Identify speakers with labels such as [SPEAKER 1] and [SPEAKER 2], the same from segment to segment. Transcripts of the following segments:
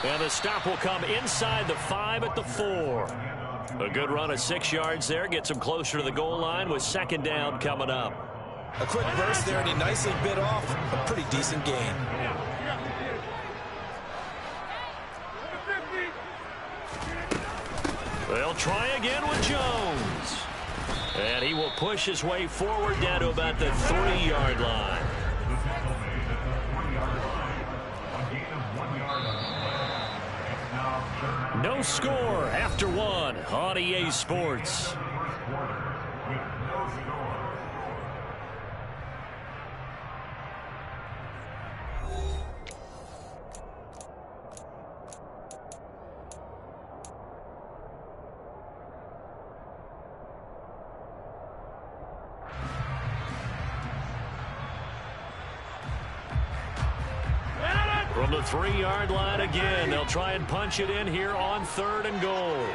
[SPEAKER 1] And the stop will come inside the 5 at the 4. A good run of 6 yards there. Gets him closer to the goal line with second down coming up.
[SPEAKER 2] A quick burst there, and he nicely bit off a pretty decent gain.
[SPEAKER 1] They'll try again with Jones. And he will push his way forward down to about the 3-yard line. No score after 1 on EA Sports. From the 3-yard line again, they'll try and punch it in here on 3rd and goal.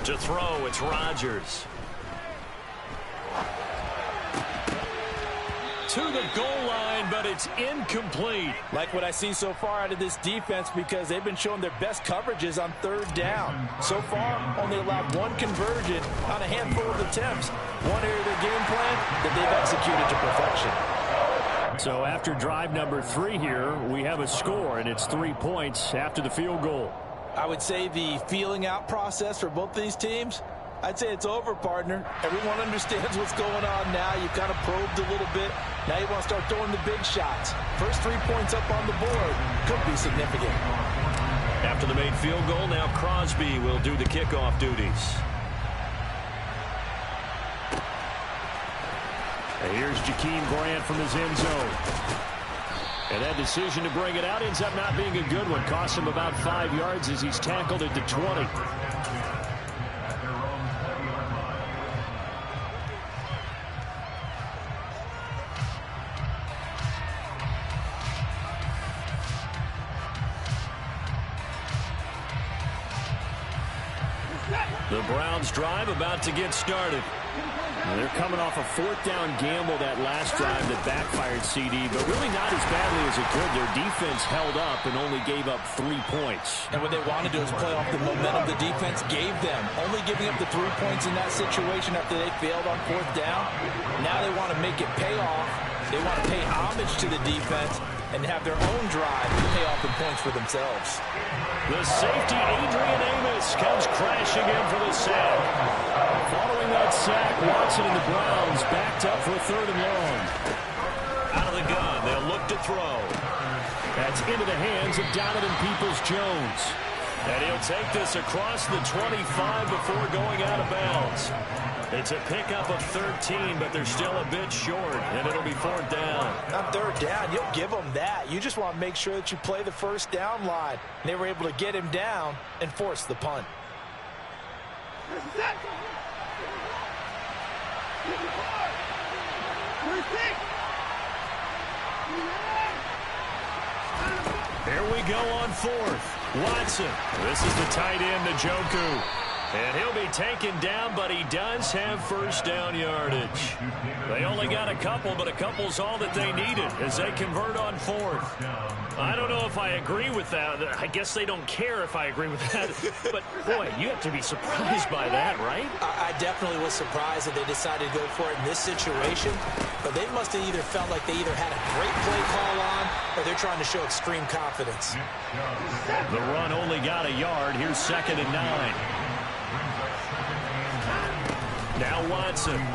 [SPEAKER 1] To throw, it's Rodgers. To the goal line, but it's incomplete.
[SPEAKER 2] Like what I see so far out of this defense, because they've been showing their best coverages on 3rd down. So far, only allowed 1 conversion on a handful of attempts. One area of their game plan that they've executed to perfection.
[SPEAKER 1] So after drive number 3 here, we have a score, and it's 3 points after the field goal.
[SPEAKER 2] I would say the feeling out process for both of these teams, I'd say it's over, partner. Everyone understands what's going on now. You've kind of probed a little bit. Now you want to start throwing the big shots. First 3 points up on the board could be significant.
[SPEAKER 1] After the made field goal, now Crosby will do the kickoff duties. And here's Jakeem Grant from his end zone. And that decision to bring it out ends up not being a good one. Costs him about 5 yards as he's tackled at the 20. The Browns drive about to get started. They're coming off a 4th down gamble that last drive that backfired CD, but really not as badly as it could. Their defense held up and only gave up 3 points.
[SPEAKER 2] And what they want to do is play off the momentum the defense gave them. Only giving up the 3 points in that situation after they failed on 4th down. Now they want to make it pay off. They want to pay homage to the defense and have their own drive pay off in points for themselves.
[SPEAKER 1] The safety, Adrian Amos, comes crashing in for the sack. Following that sack, Watson and the Browns backed up for 3rd and long. Out of the gun, they'll look to throw. That's into the hands of Donovan Peoples-Jones. And he'll take this across the 25 before going out of bounds. It's a pickup of 13, but they're still a bit short, and it'll be 4th down.
[SPEAKER 2] On 3rd down, you'll give them that. You just want to make sure that you play the 1st down line. They were able to get him down and force the punt.
[SPEAKER 1] Here we go on 4th. Watson. This is the tight end, Njoku. And he'll be taken down, but he does have 1st down yardage. They only got a couple, but a couple's all that they needed as they convert on 4th. I don't know if I agree with that. I guess they don't care if I agree with that. But, boy, you have to be surprised by that, right?
[SPEAKER 2] I definitely was surprised that they decided to go for it in this situation. But they must have either felt like they either had a great play call on or they're trying to show extreme confidence.
[SPEAKER 1] The run only got a yard. Here's 2nd and 9. Now Watson. And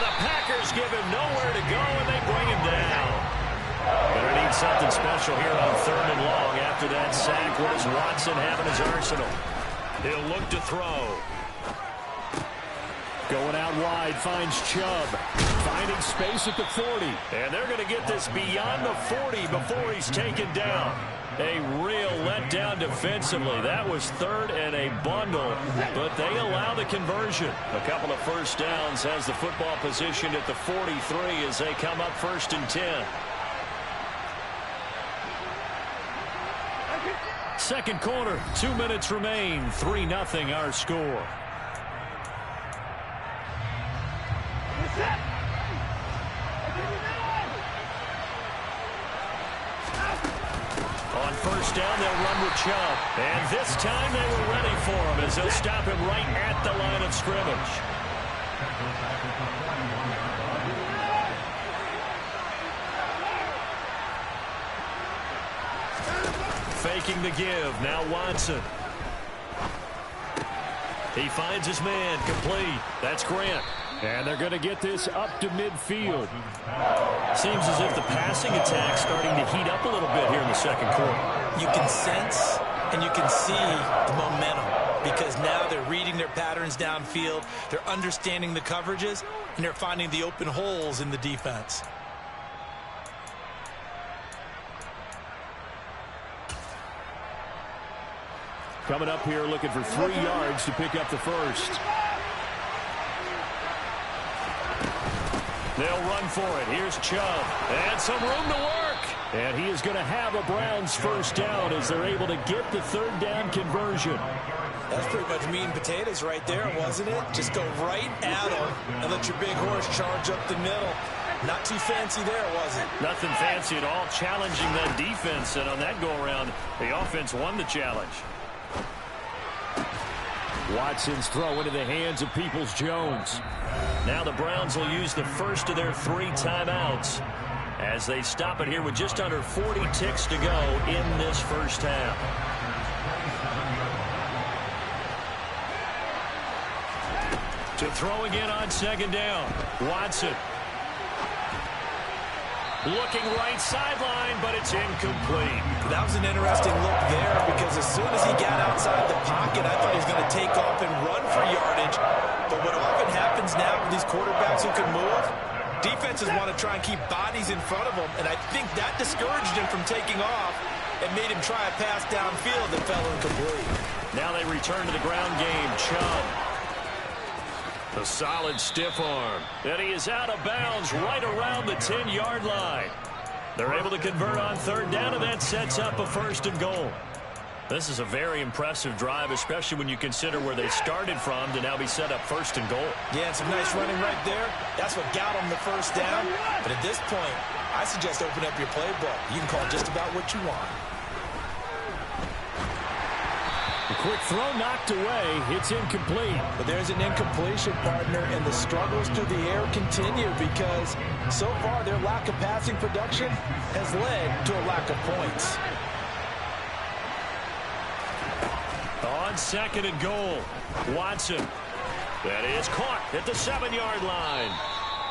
[SPEAKER 1] the Packers give him nowhere to go, and they bring him down. Gonna need something special here on 3rd and long after that sack. What does Watson have in his arsenal? He'll look to throw. Going out wide, finds Chubb. Finding space at the 40. And they're going to get this beyond the 40 before he's taken down. A real letdown defensively. That was 3rd and a bundle, but they allow the conversion. A couple of 1st downs has the football positioned at the 43 as they come up 1st and 10. Second quarter, 2 minutes remain. 3-0 our score. first down, they'll run with Chubb. And this time they were ready for him as they'll stop him right at the line of scrimmage. Faking the give. Now Watson. He finds his man. Complete. That's Grant. And they're going to get this up to midfield. Seems as if the passing attack's starting to heat up a little bit here in the second quarter.
[SPEAKER 2] You can sense and you can see the momentum because now they're reading their patterns downfield. They're understanding the coverages, and they're finding the open holes in the defense.
[SPEAKER 1] Coming up here looking for 3 yards to pick up the first. They'll run for it. Here's Chubb. And some room to work. And he is going to have a Browns first down as they're able to get the third down conversion.
[SPEAKER 2] That's pretty much meat and potatoes right there, wasn't it? Just go right at them and let your big horse charge up the middle. Not too fancy there, was it?
[SPEAKER 1] Nothing fancy at all. Challenging that defense. And on that go-around, the offense won the challenge. Watson's throw into the hands of Peoples-Jones. Now the Browns will use the first of their 3 timeouts as they stop it here with just under 40 ticks to go in this first half. To throw again on second down. Watson. Looking right sideline, but it's incomplete.
[SPEAKER 2] That was an interesting look there because as soon as he got outside the pocket, I thought he was going to take off and run for yardage. But what often happens now with these quarterbacks who can move, defenses want to try and keep bodies in front of them, and I think that discouraged him from taking off and made him try a pass downfield that fell incomplete.
[SPEAKER 1] Now they return to the ground game. Chubb. A solid stiff arm. And he is out of bounds right around the 10-yard line. They're able to convert on third down, and that sets up a first and goal. This is a very impressive drive, especially when you consider where they started from to now be set up first and goal.
[SPEAKER 2] Yeah, and some nice running right there. That's what got them the first down. But at this point, I suggest open up your playbook. You can call just about what you want.
[SPEAKER 1] A quick throw knocked away. It's incomplete.
[SPEAKER 2] But there's an incompletion, partner, and the struggles through the air continue because so far their lack of passing production has led to a lack of points.
[SPEAKER 1] On second and goal, Watson. That is caught at the 7-yard line.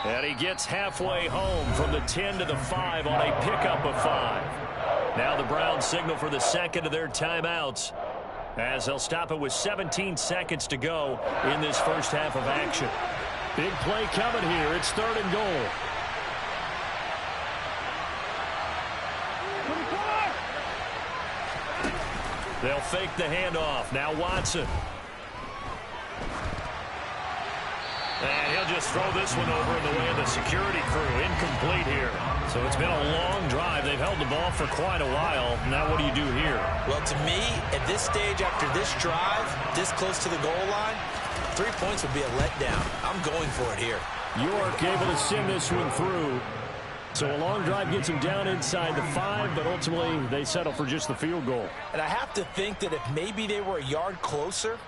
[SPEAKER 1] And he gets halfway home from the 10 to the 5 on a pickup of 5. Now the Browns signal for the second of their timeouts, as they'll stop it with 17 seconds to go in this first half of action. Big play coming here. It's third and goal. They'll fake the handoff. Now Watson. And he'll just throw this one over in the way of the security crew. Incomplete here. So it's been a long drive. They've held the ball for quite a while. Now what do you do here?
[SPEAKER 2] Well, to me, at this stage, after this drive, this close to the goal line, 3 points would be a letdown. I'm going for it here.
[SPEAKER 1] York able to send this one through. So a long drive gets them down inside the 5, but ultimately they settle for just the field goal.
[SPEAKER 2] And I have to think that if maybe they were a yard closer,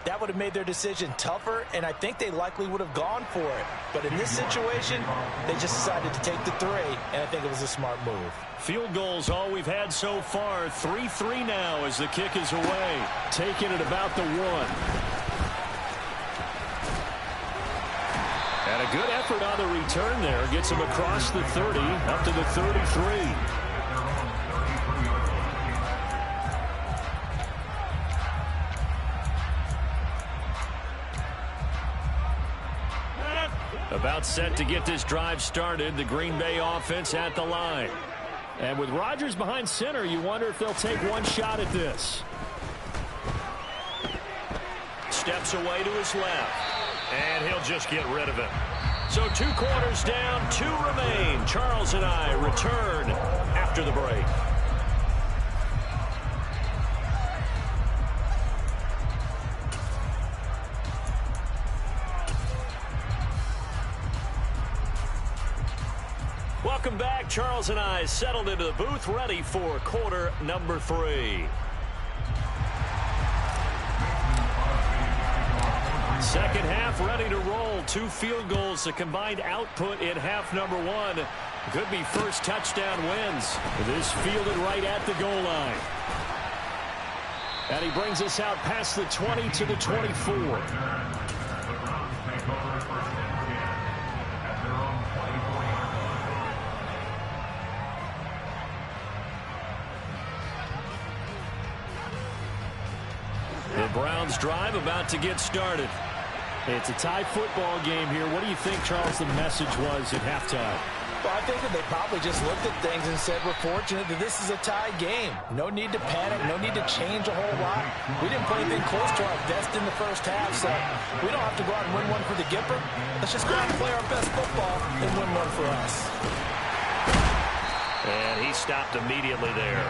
[SPEAKER 2] that would have made their decision tougher, and I think they likely would have gone for it. But in this situation, they just decided to take the 3, and I think it was a smart move.
[SPEAKER 1] Field goals all we've had so far. 3-3 now as the kick is away. Taking it about the 1. And a good effort on the return there. Gets him across the 30, up to the 33. About set to get this drive started. The Green Bay offense at the line. And with Rodgers behind center, you wonder if they'll take one shot at this. Steps away to his left. And he'll just get rid of it. So 2 quarters down, 2 remain. Charles and I return after the break. Welcome back. Charles and I settled into the booth, ready for quarter number 3. Second half ready to roll. 2 field goals, the combined output in half number 1. Could be first touchdown wins. This fielded right at the goal line. And he brings us out past the 20 to the 24. The Browns drive about to get started. It's a tie football game here. What do you think, Charles, the message was at halftime?
[SPEAKER 2] Well, I think that they probably just looked at things and said, we're fortunate that this is a tie game. No need to panic. No need to change a whole lot. We didn't play anything close to our best in the first half, so we don't have to go out and win one for the Gipper. Let's just go out and play our best football and win one for us.
[SPEAKER 1] And he stopped immediately there.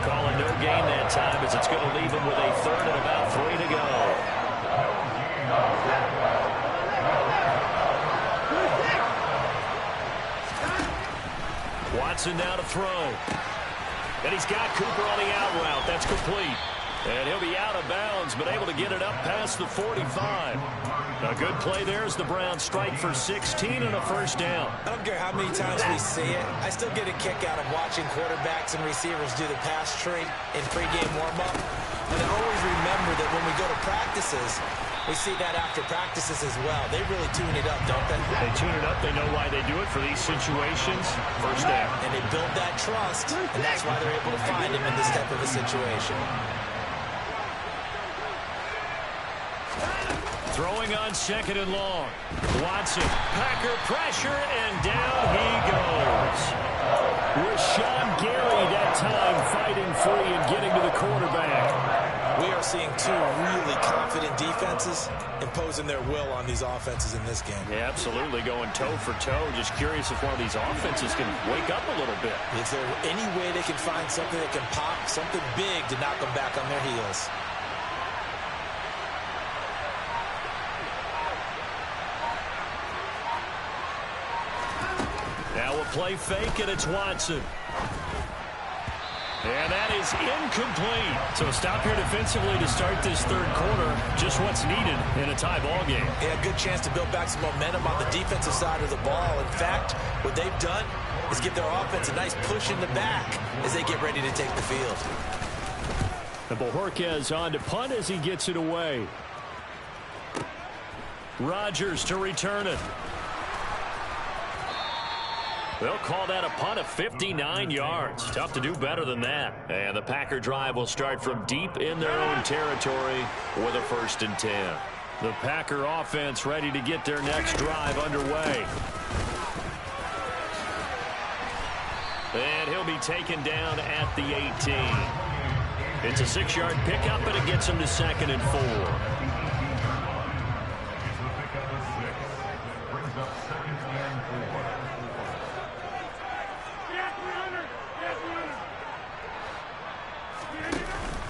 [SPEAKER 1] Calling no gain that time as it's going to leave him with a third and about 3 to go. Watson now to throw. And he's got Cooper on the out route. That's complete. And he'll be out of bounds, but able to get it up past the 45. A good play there as the Browns strike for 16 and a first down.
[SPEAKER 2] I don't care how many times we see it. I still get a kick out of watching quarterbacks and receivers do the pass tree in pregame warm-up. And I always remember that when we go to practices, we see that after practices as well. They really tune it up, don't they?
[SPEAKER 1] They tune it up. They know why they do it for these situations. First down.
[SPEAKER 2] And they build that trust, and that's why they're able to find him in this type of a situation.
[SPEAKER 1] Throwing on second and long. Watson, Packer pressure, and down he goes. Rashawn Gary that time fighting free and getting to the quarterback.
[SPEAKER 2] We are seeing 2 really confident defenses imposing their will on these offenses in this game.
[SPEAKER 1] Yeah, absolutely, going toe for toe. Just curious if one of these offenses can wake up a little bit.
[SPEAKER 2] Is there any way they can find something that can pop, something big to knock them back on their heels?
[SPEAKER 1] Now a play fake, and it's Watson. And that is incomplete. So stop here defensively to start this third quarter. Just what's needed in a tie ball game.
[SPEAKER 2] Yeah, good chance to build back some momentum on the defensive side of the ball. In fact, what they've done is give their offense a nice push in the back as they get ready to take the field.
[SPEAKER 1] And Bojorquez on to punt as he gets it away. Rodgers to return it. They'll call that a punt of 59 yards. Tough to do better than that. And the Packer drive will start from deep in their own territory with a 1st and 10. The Packer offense ready to get their next drive underway. And he'll be taken down at the 18. It's a 6-yard pickup, and it gets him to 2nd and 4.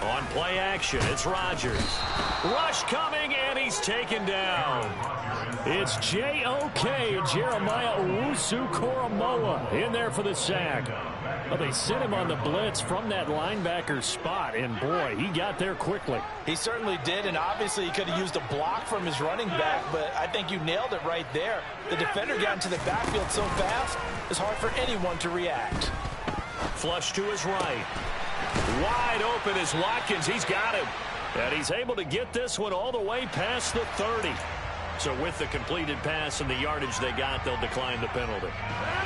[SPEAKER 1] On play action, it's Rodgers. Rush coming, and he's taken down. It's J.O.K. Jeremiah Owusu-Koramoah in there for the sack. Well, they sent him on the blitz from that linebacker spot, and boy, he got there quickly.
[SPEAKER 2] He certainly did, and obviously he could have used a block from his running back, but I think you nailed it right there. The defender got into the backfield so fast, it's hard for anyone to react.
[SPEAKER 1] Flush to his right. Wide open is Watkins. He's got him. And he's able to get this one all the way past the 30. So with the completed pass and the yardage they got, they'll decline the penalty.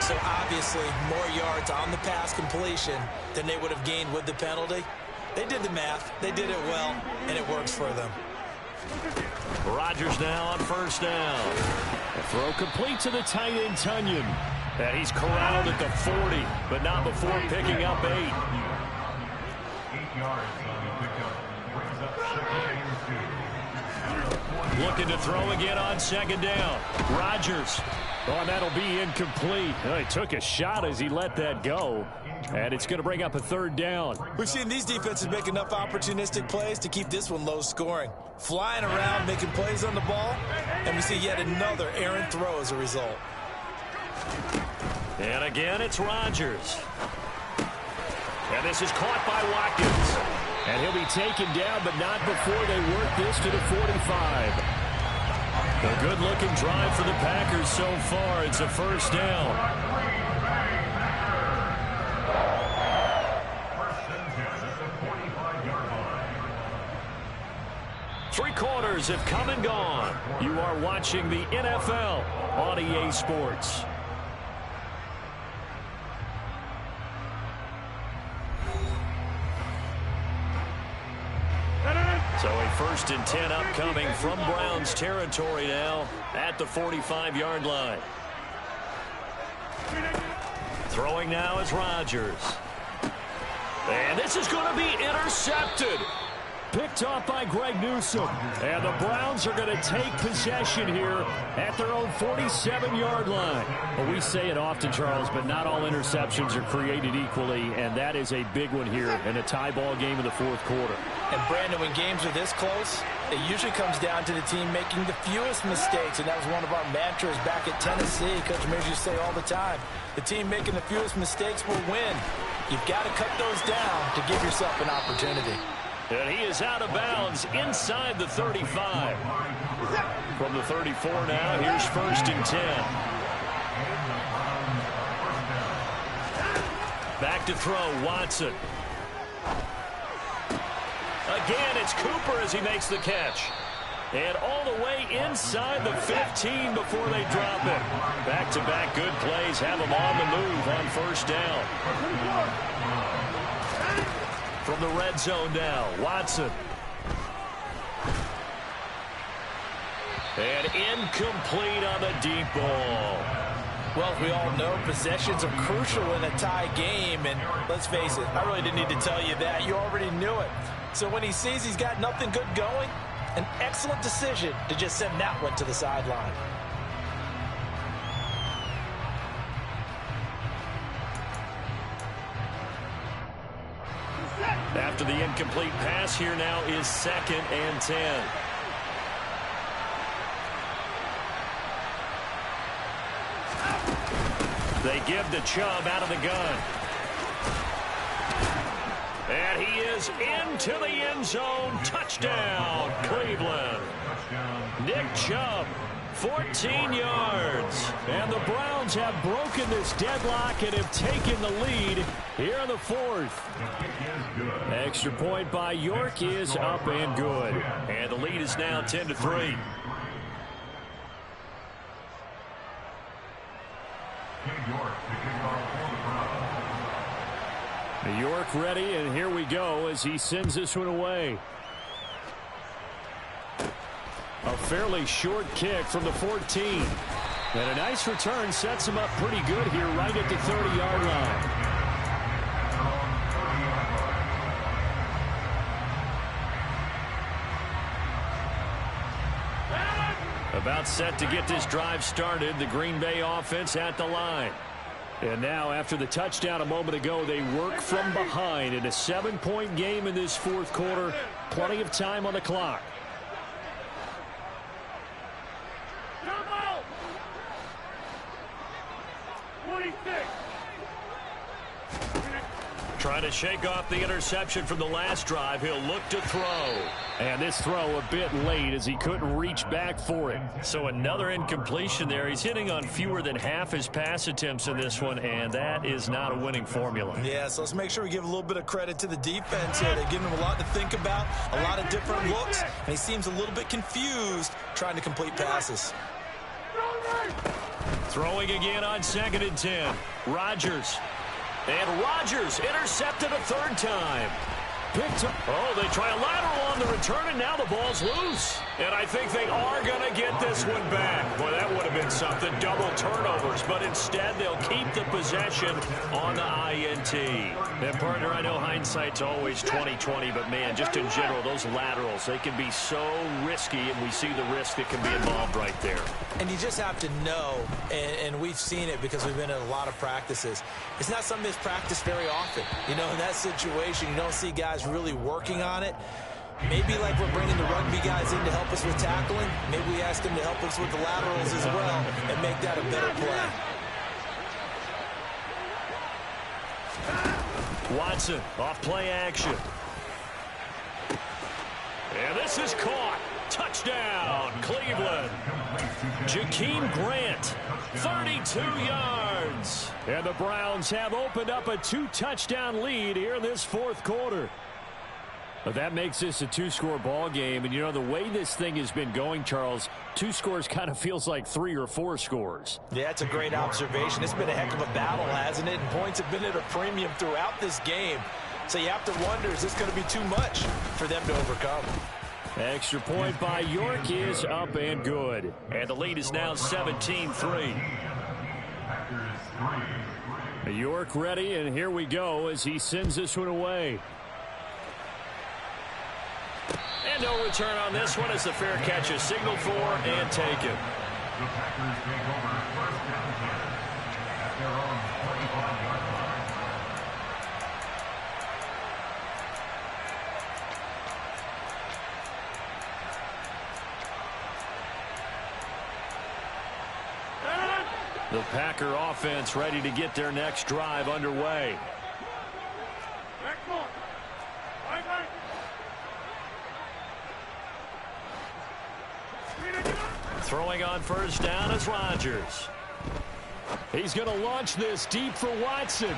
[SPEAKER 2] So obviously more yards on the pass completion than they would have gained with the penalty. They did the math. They did it well, and it works for them.
[SPEAKER 1] Rodgers now on 1st down. A throw complete to the tight end, Tunyon. And he's corralled at the 40, but not before picking up 8.
[SPEAKER 3] 8 yards on the pickup. Brings up 2nd and 2.
[SPEAKER 1] Looking to throw again on 2nd down. Rodgers. Oh, and that'll be incomplete. He took a shot as he let that go. And it's going to bring up a 3rd down.
[SPEAKER 2] We've seen these defenses make enough opportunistic plays to keep this one low scoring. Flying around, making plays on the ball, and we see yet another errant throw as a result.
[SPEAKER 1] And again, it's Rodgers. And this is caught by Watkins. And he'll be taken down, but not before they work this to the 45. A good-looking drive for the Packers so far. It's a first down. Three quarters have come and gone. You are watching the NFL on EA Sports. So a 1st and 10 upcoming from Browns territory now at the 45-yard line. Throwing now is Rodgers. And this is going to be intercepted. Picked off by Greg Newsome. And the Browns are going to take possession here at their own 47-yard line. Well, we say it often, Charles, but not all interceptions are created equally, and that is a big one here in a tie ball game in the 4th quarter.
[SPEAKER 2] And, Brandon, when games are this close, it usually comes down to the team making the fewest mistakes, and that was one of our mantras back at Tennessee. Coach Mears used to say all the time, the team making the fewest mistakes will win. You've got to cut those down to give yourself an opportunity.
[SPEAKER 1] And he is out of bounds inside the 35. From the 34 now, here's 1st and 10. Back to throw, Watson. Again, it's Cooper as he makes the catch. And all the way inside the 15 before they drop it. Back-to-back good plays have them on the move on 1st down. From the red zone now, Watson. And incomplete on the deep ball.
[SPEAKER 2] Well, as we all know, possessions are crucial in a tie game. And let's face it, I really didn't need to tell you that. You already knew it. So when he sees he's got nothing good going, an excellent decision to just send that one to the sideline.
[SPEAKER 1] After the incomplete pass, here now is 2nd and 10. They give to Chubb out of the gun. And he is into the end zone. Touchdown, Cleveland. Nick Chubb, 14 yards. And the Browns have broken this deadlock and have taken the lead here in the 4th. Extra point by York is up and good. And the lead is now 10-3. York ready, and here we go as he sends this one away. A fairly short kick from the 14. And a nice return sets him up pretty good here right at the 30-yard line. About set to get this drive started, the Green Bay offense at the line. And now, after the touchdown a moment ago, they work from behind in a 7-point game in this 4th quarter. Plenty of time on the clock. Trying to shake off the interception from the last drive. He'll look to throw. And this throw a bit late as he couldn't reach back for it. So another incompletion there. He's hitting on fewer than half his pass attempts in this one, and that is not a winning formula.
[SPEAKER 2] Yeah, so let's make sure we give a little bit of credit to the defense here. They're giving him a lot to think about, a lot of different looks, and he seems a little bit confused trying to complete passes.
[SPEAKER 1] Throwing again on 2nd and 10. Rodgers. And Rodgers intercepted a 3rd time. Picked up. Oh, they try a lateral on the return, and now the ball's loose. And I think they are going to get this one back. Boy, that would have been something. Double turnovers. But instead, they'll keep the possession on the INT. And, partner, I know hindsight's always 20/20, but, man, just in general, those laterals, they can be so risky, and we see the risk that can be involved right there.
[SPEAKER 2] And you just have to know, and we've seen it because we've been in a lot of practices, it's not something that's practiced very often. You know, in that situation, you don't see guys really working on it. Maybe like we're bringing the rugby guys in to help us with tackling, maybe we ask them to help us with the laterals as well and make that a better play.
[SPEAKER 1] Watson off play action. And this is caught. Touchdown, Cleveland. Jakeem Grant, 32 yards. And the Browns have opened up a 2-touchdown lead here in this fourth quarter. But that makes this a 2-score ball game. And, you know, the way this thing has been going, Charles, 2 scores kind of feels like 3 or 4 scores.
[SPEAKER 2] Yeah, that's a great observation. It's been a heck of a battle, hasn't it? And points have been at a premium throughout this game. So you have to wonder, is this going to be too much for them to overcome?
[SPEAKER 1] Extra point by York is up and good. And the lead is now 17-3. York ready, and here we go as he sends this one away. And no return on this one as the fair catch is signaled for and taken.
[SPEAKER 3] The Packers take over first down 10 at their own 45-yard line.
[SPEAKER 1] The Packer offense ready to get their next drive underway. Throwing on first down is Rodgers. He's going to launch this deep for Watson.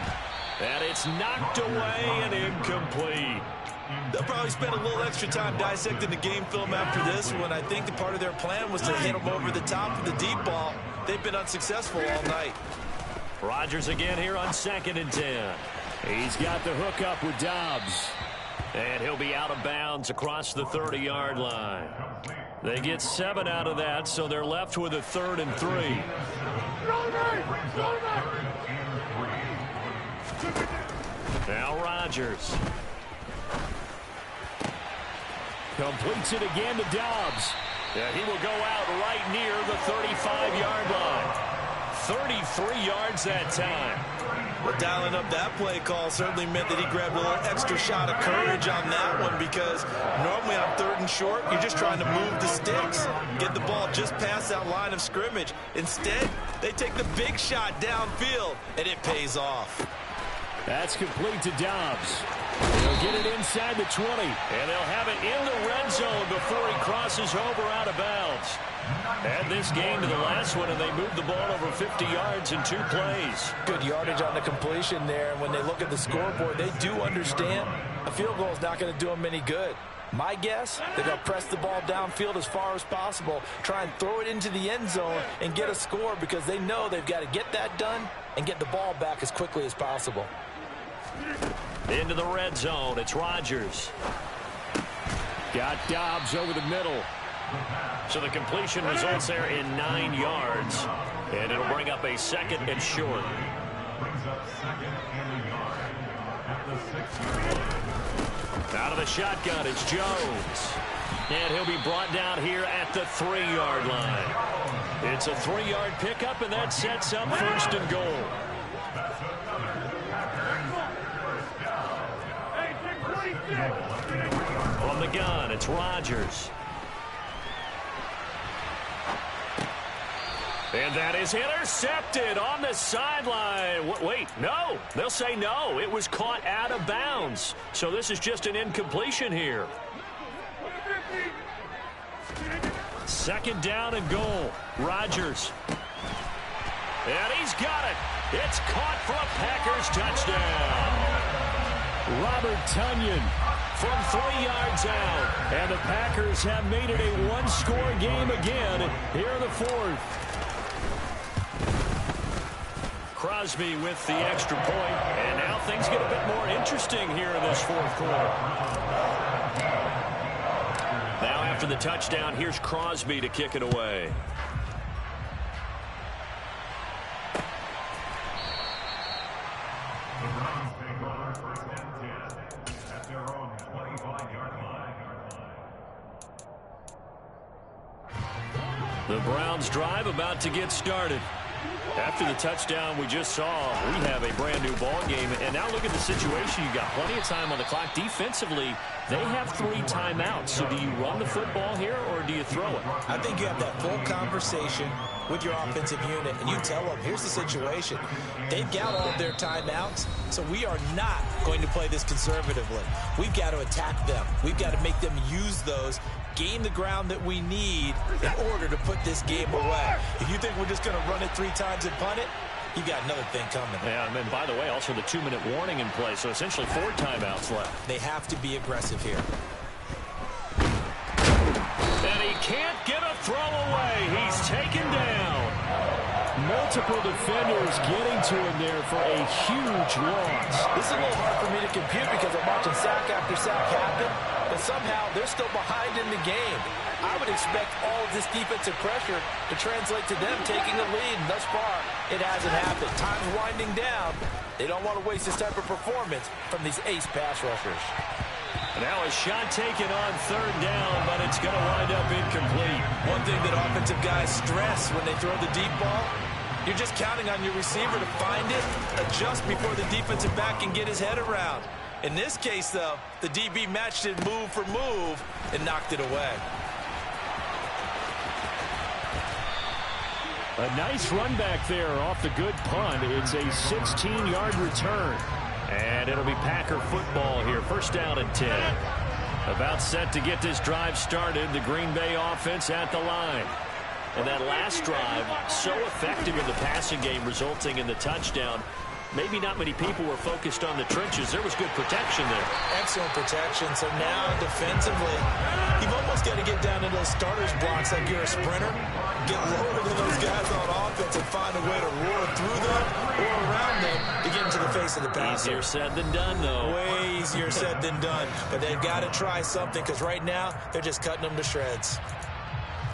[SPEAKER 1] And it's knocked away and incomplete.
[SPEAKER 2] They'll probably spend a little extra time dissecting the game film after this one. I think the part of their plan was to hit him over the top of the deep ball. They've been unsuccessful all night.
[SPEAKER 1] Rodgers again here on 2nd and 10. He's got the hook up with Dobbs. And he'll be out of bounds across the 30-yard line. They get 7 out of that, so they're left with a 3rd and 3. Now Rodgers. Completes it again to Dobbs. Yeah, he will go out right near the 35-yard line. 33 yards that time.
[SPEAKER 2] But dialing up that play call certainly meant that he grabbed a little extra shot of courage on that one, because normally on 3rd and short, you're just trying to move the sticks, get the ball just past that line of scrimmage. Instead, they take the big shot downfield, and it pays off.
[SPEAKER 1] That's complete to Dobbs. They'll get it inside the 20, and they'll have it in the red zone before he crosses over out of bounds. Add this game to the last one, and they moved the ball over 50 yards in 2 plays.
[SPEAKER 2] Good yardage on the completion there, and when they look at the scoreboard, they do understand a field goal is not going to do them any good. My guess, they're going to press the ball downfield as far as possible, try and throw it into the end zone and get a score, because they know they've got to get that done and get the ball back as quickly as possible.
[SPEAKER 1] Into the red zone, it's Rodgers. Got Dobbs over the middle. So the completion results there in 9 yards. And it'll bring up a 2nd and short.
[SPEAKER 3] Brings up 2nd and a yard at the 6-yard line.
[SPEAKER 1] Out of the shotgun, it's Jones. And he'll be brought down here at the 3-yard line. It's a 3-yard pickup, and that sets up 1st and goal. From the gun, it's Rodgers. And that is intercepted on the sideline. Wait, no. They'll say no. It was caught out of bounds. So this is just an incompletion here. 2nd down and goal. Rodgers. And he's got it. It's caught for a Packers touchdown. Robert Tonyan from 3 yards out. And the Packers have made it a 1-score game again here in the 4th. Crosby with the extra point, and now things get a bit more interesting here in this 4th quarter. Now after the touchdown, here's Crosby to kick it away.
[SPEAKER 3] The Browns take over 1st and 10 at their own 25-yard line.
[SPEAKER 1] The Browns drive about to get started. After the touchdown we just saw, we have a brand new ball game. And now look at the situation. You got plenty of time on the clock. Defensively, they have 3 timeouts. So do you run the football here or do you throw it?
[SPEAKER 2] I think you have that full conversation with your offensive unit, and you tell them, here's the situation. They've got all of their timeouts. So we are not going to play this conservatively. We've got to attack them. We've got to make them use those, gain the ground that we need in order to put this game away. If you think we're just going to run it 3 times and punt it, you got another thing coming.
[SPEAKER 1] Yeah, and by the way, also the 2-minute warning in play, so essentially 4 timeouts left.
[SPEAKER 2] They have to be aggressive here.
[SPEAKER 1] And he can't get a throw away. He's taken down. Multiple defenders getting to him there for a huge loss.
[SPEAKER 2] This is a little hard for me to compute because I'm watching sack after sack happen, but somehow they're still behind in the game. I would expect all of this defensive pressure to translate to them taking the lead, and thus far, it hasn't happened. Time's winding down. They don't want to waste this type of performance from these ace pass rushers.
[SPEAKER 1] Now a shot taken on 3rd down, but it's going to wind up incomplete.
[SPEAKER 2] One thing that offensive guys stress when they throw the deep ball, you're just counting on your receiver to find it, adjust before the defensive back can get his head around. In this case, though, the DB matched it move for move and knocked it away.
[SPEAKER 1] A nice run back there off the good punt. It's a 16-yard return. And it'll be Packer football here. 1st down and 10. About set to get this drive started. The Green Bay offense at the line. And that last drive, so effective in the passing game, resulting in the touchdown. Maybe not many people were focused on the trenches. There was good protection there.
[SPEAKER 2] Excellent protection. So now defensively, you've almost got to get down to those starters blocks like you're a sprinter. Get lower than those guys on offense and find a way to roar through them or around them to get into the face of the passer.
[SPEAKER 1] Easier said than done, though.
[SPEAKER 2] Way easier said than done. But they've got to try something because right now they're just cutting them to shreds.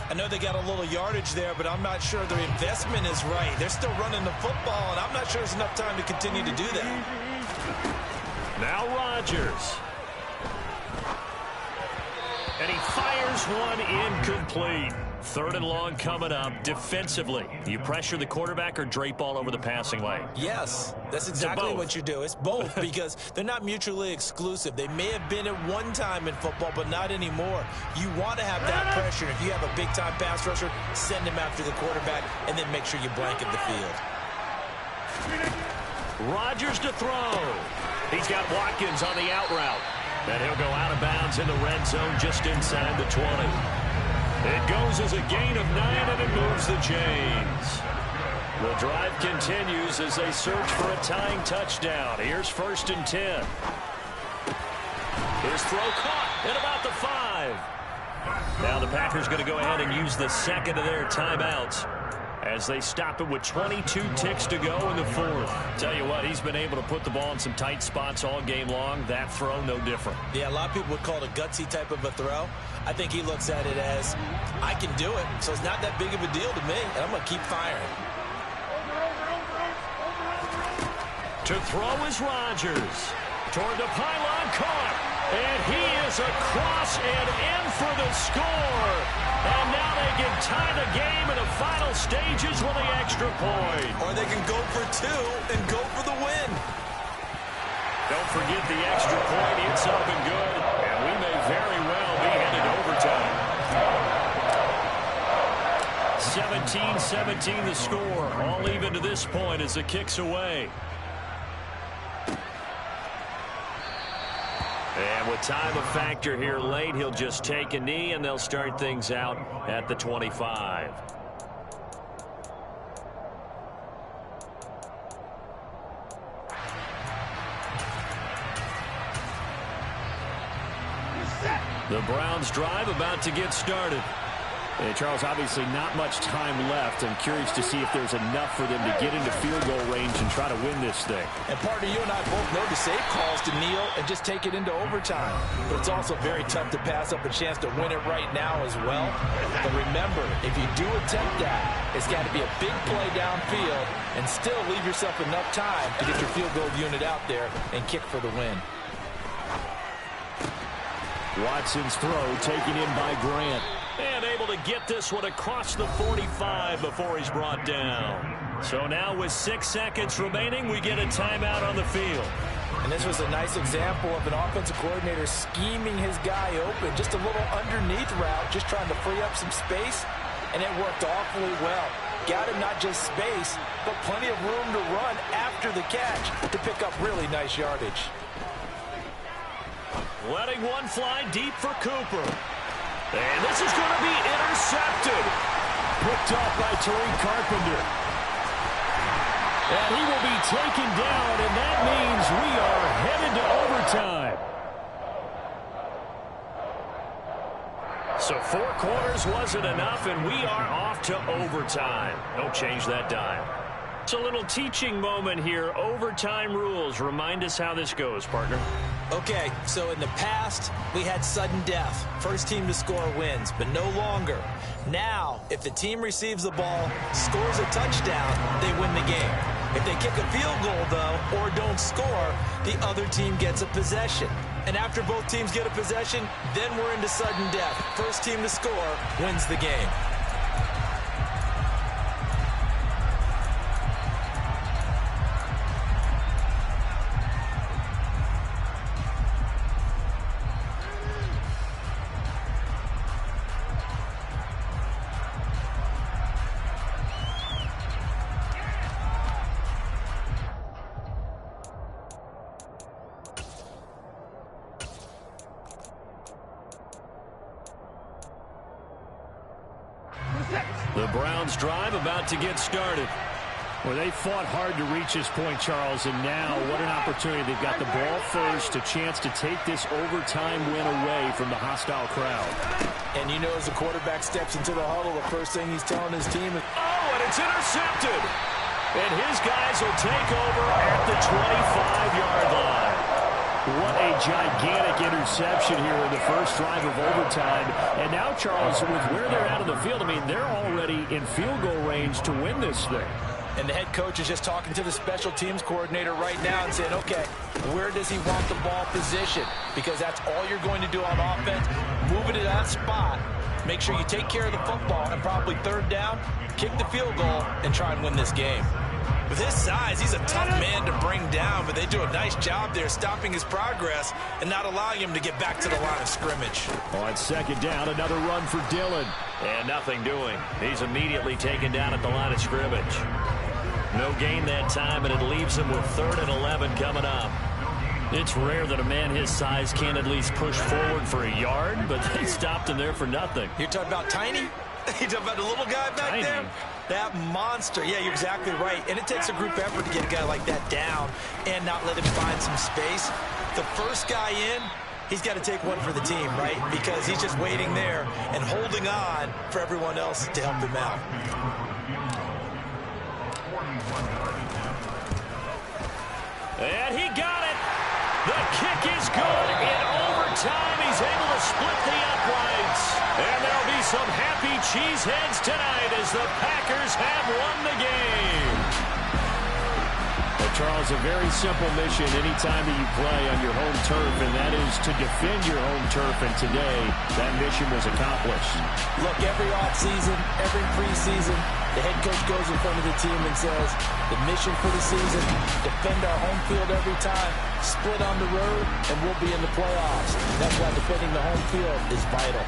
[SPEAKER 2] I know they got a little yardage there, but I'm not sure their investment is right. They're still running the football, and I'm not sure there's enough time to continue to do that.
[SPEAKER 1] Now Rodgers. And he fires one incomplete. 3rd and long coming up. Defensively, you pressure the quarterback or drape all over the passing lane?
[SPEAKER 2] Yes, that's exactly what you do. It's both because they're not mutually exclusive. They may have been at one time in football, but not anymore. You want to have that pressure. If you have a big-time pass rusher, send him after the quarterback, and then make sure you blanket the field.
[SPEAKER 1] Rodgers to throw. He's got Watkins on the out route. And he'll go out of bounds in the red zone just inside the 20. It goes as a gain of 9, and it moves the chains. The drive continues as they search for a tying touchdown. Here's 1st and 10. His throw caught at about the 5. Now the Packers going to go ahead and use the 2nd of their timeouts as they stop it with 22 ticks to go in the 4th. Tell you what, he's been able to put the ball in some tight spots all game long. That throw, no different.
[SPEAKER 2] Yeah, a lot of people would call it a gutsy type of a throw. I think he looks at it as, I can do it, so it's not that big of a deal to me, and I'm going to keep firing.
[SPEAKER 1] To throw is Rodgers. Toward the pylon, caught. And he is across and in for the score. And now they can tie the game in the final stages with the extra point.
[SPEAKER 2] Or they can go for 2 and go for the win.
[SPEAKER 1] Don't forget the extra point. It's up and good. And we may very well be headed to overtime. 17-17 the score. All even to this point as the kick's away. And with time a factor here late, he'll just take a knee, and they'll start things out at the 25. The Browns drive about to get started.
[SPEAKER 4] Hey, Charles, obviously not much time left. I'm curious to see if there's enough for them to get into field goal range and try to win this thing.
[SPEAKER 2] And partner, you and I both know the safe calls to kneel and just take it into overtime. But it's also very tough to pass up a chance to win it right now as well. But remember, if you do attempt that, it's got to be a big play downfield and still leave yourself enough time to get your field goal unit out there and kick for the win.
[SPEAKER 4] Watson's throw taken in by Grant.
[SPEAKER 1] And able to get this one across the 45 before he's brought down. So now with 6 seconds remaining, we get a timeout on the field.
[SPEAKER 2] And this was a nice example of an offensive coordinator scheming his guy open. Just a little underneath route, just trying to free up some space, and it worked awfully well. got him not just space, but plenty of room to run after the catch to pick up really nice yardage.
[SPEAKER 1] Letting one fly deep for Cooper. And this is going to be intercepted.
[SPEAKER 4] Picked off by Tariq Carpenter. And he will be taken down, and that means we are headed to overtime.
[SPEAKER 1] So 4 quarters wasn't enough, and we are off to overtime. Don't change that dime. It's a little teaching moment here. Overtime rules. Remind us how this goes, partner.
[SPEAKER 2] Okay, so in the past, we had sudden death. First team to score wins, but no longer. Now, if the team receives the ball, scores a touchdown, they win the game. If they kick a field goal, though, or don't score, the other team gets a possession. And after both teams get a possession, then we're into sudden death. First team to score wins the game.
[SPEAKER 1] The Browns drive about to get started.
[SPEAKER 4] Well, they fought hard to reach this point, Charles, and now what an opportunity. They've got the ball first, a chance to take this overtime win away from the hostile crowd.
[SPEAKER 2] And you know, as the quarterback steps into the huddle, the first thing he's telling his team is,
[SPEAKER 1] Oh, and it's intercepted. And his guys will take over at the 25-yard line.
[SPEAKER 4] What a gigantic interception here in the first drive of overtime. And now, Charles, with where they're out of the field, I mean, they're already in field goal range to win this thing.
[SPEAKER 2] and the head coach is just talking to the special teams coordinator right now and saying, okay, where does he want the ball positioned? Because that's all you're going to do on offense. Move it to that spot. Make sure you take care of the football, and probably third down, kick the field goal, and try and win this game. With his size, he's a tough man to bring down, but they do a nice job there stopping his progress and not allowing him to get back to the line of scrimmage.
[SPEAKER 4] On second down, another run for Dillon.
[SPEAKER 1] And nothing doing. He's immediately taken down at the line of scrimmage. No gain that time, and it leaves him with 3rd and 11 coming up. It's rare that a man his size can't at least push forward for a yard, but they stopped him there for nothing.
[SPEAKER 2] You're talking about tiny? You're talking about the little guy back
[SPEAKER 1] Tiny.
[SPEAKER 2] there? That monster. Yeah, you're exactly right. And it takes a group effort to get a guy like that down and not let him find some space. The first guy in, he's got to take one for the team, right? Because he's just waiting there and holding on for everyone else to help him out.
[SPEAKER 1] And he got it. The kick is good. In overtime, he's able to split the uprights. And there'll be some happy cheeseheads tonight as the Packers have won the game.
[SPEAKER 4] Well, Charles, a very simple mission anytime that you play on your home turf, and that is to defend your home turf. And today, that mission was accomplished.
[SPEAKER 2] Look, every offseason, every preseason, the head coach goes in front of the team and says, the mission for the season, defend our home field every time, split on the road, and we'll be in the playoffs. That's why defending the home field is vital.